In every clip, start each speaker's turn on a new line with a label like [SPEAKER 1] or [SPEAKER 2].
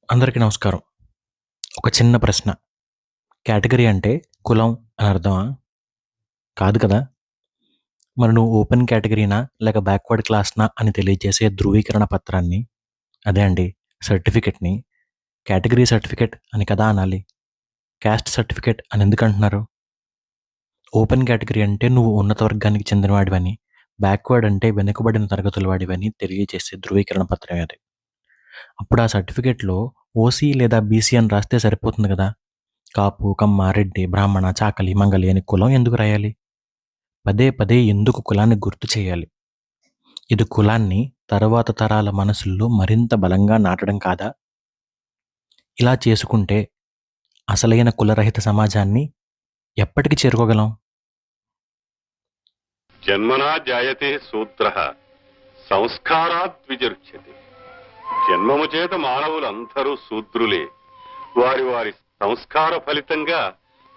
[SPEAKER 1] అందరికీ నమస్కారం. ఒక చిన్న ప్రశ్న. కేటగరీ అంటే కులం అని అర్థమా? కాదు కదా! మరి నువ్వు ఓపెన్ కేటగరీనా? లేక బ్యాక్వర్డ్ క్లాస్‌నా అని తెలియజేసే ధృవీకరణ పత్రాన్ని, అదే అండి సర్టిఫికేట్‌ని కేటగరీ సర్టిఫికేట్ అని కదా అనాలి. కాస్ట్ సర్టిఫికేట్ అని ఎందుకంటున్నారు? ఓపెన్ కేటగరీ అంటే నువ్వు ఉన్నత వర్గానికి చెందినవాడివని, బ్యాక్వర్డ్ అంటే వెనుకబడిన తరగతుల వాడివని తెలియజేసే ధృవీకరణ పత్రమే అది. అప్పుడు ఆ సర్టిఫికేట్‌లో ఓసీ లేదా బీసీ అని రాస్తే సరిపోతుంది కదా! కాపు, కమ్మ, రెడ్డి, బ్రాహ్మణ, చాకలి, మంగలి అని కులం ఎందుకు రాయాలి? పదే పదే ఎందుకు కులాన్ని గుర్తు చేయాలి? ఇది కులాన్ని తరువాత తరాల మనసుల్లో మరింత బలంగా నాటడం కాదా? ఇలా చేసుకుంటే అసలైన కులరహిత సమాజాన్ని ఎప్పటికి చేరుకోగలం?
[SPEAKER 2] జన్మనా జాయతే శూద్రః సంస్కారాత్ విజృంభతే. జన్మము చేత మానవులందరూ శూద్రులే. వారి వారి సంస్కార ఫలితంగా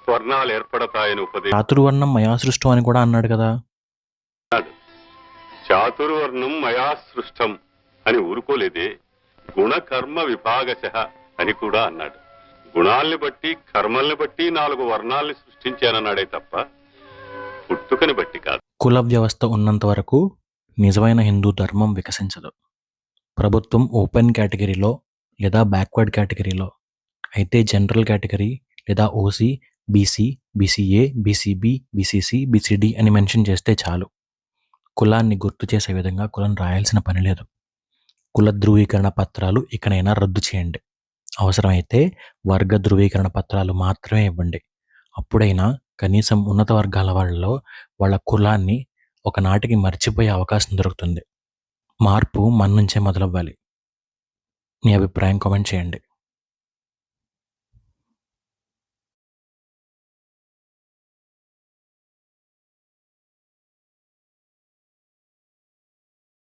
[SPEAKER 2] వర్ణాలు ఏర్పడతాయని ఉపదేశించాడు.
[SPEAKER 1] చాతుర్వర్ణం మయా సృష్టం అని కూడా అన్నాడు కదా!
[SPEAKER 2] చాతుర్వర్ణం మయా సృష్టం అని ఊరుకోలేదే, గుణకర్మ విభాగశః అని కూడా అన్నాడు. గుణాల్ని బట్టి కర్మల్ని బట్టి 4 వర్ణాల్ని సృష్టించానన్నాడే తప్ప పుట్టుకని బట్టి కాదు.
[SPEAKER 1] కుల వ్యవస్థ ఉన్నంత వరకు నిజమైన హిందూ ధర్మం వికసించదు. ప్రభుత్వం ఓపెన్ కేటగిరీలో లేదా బ్యాక్వర్డ్ కేటగిరీలో, అయితే జనరల్ కేటగిరీ లేదా OC, BC, BCA, BCB, BCC, BCD అని మెన్షన్ చేస్తే చాలు. కులాన్ని గుర్తు చేసే విధంగా కులం రాయాల్సిన పని లేదు. కుల ధృవీకరణ పత్రాలు ఇకనైనా రద్దు చేయండి. అవసరమైతే వర్గ ధృవీకరణ పత్రాలు మాత్రమే ఇవ్వండి. అప్పుడైనా కనీసం ఉన్నత వర్గాల వాళ్ళలో వాళ్ళ కులాన్ని ఒకనాటికి మర్చిపోయే అవకాశం దొరుకుతుంది. మార్పు మన నుంచే మొదలవ్వాలి. మీ అభిప్రాయం కామెంట్ చేయండి.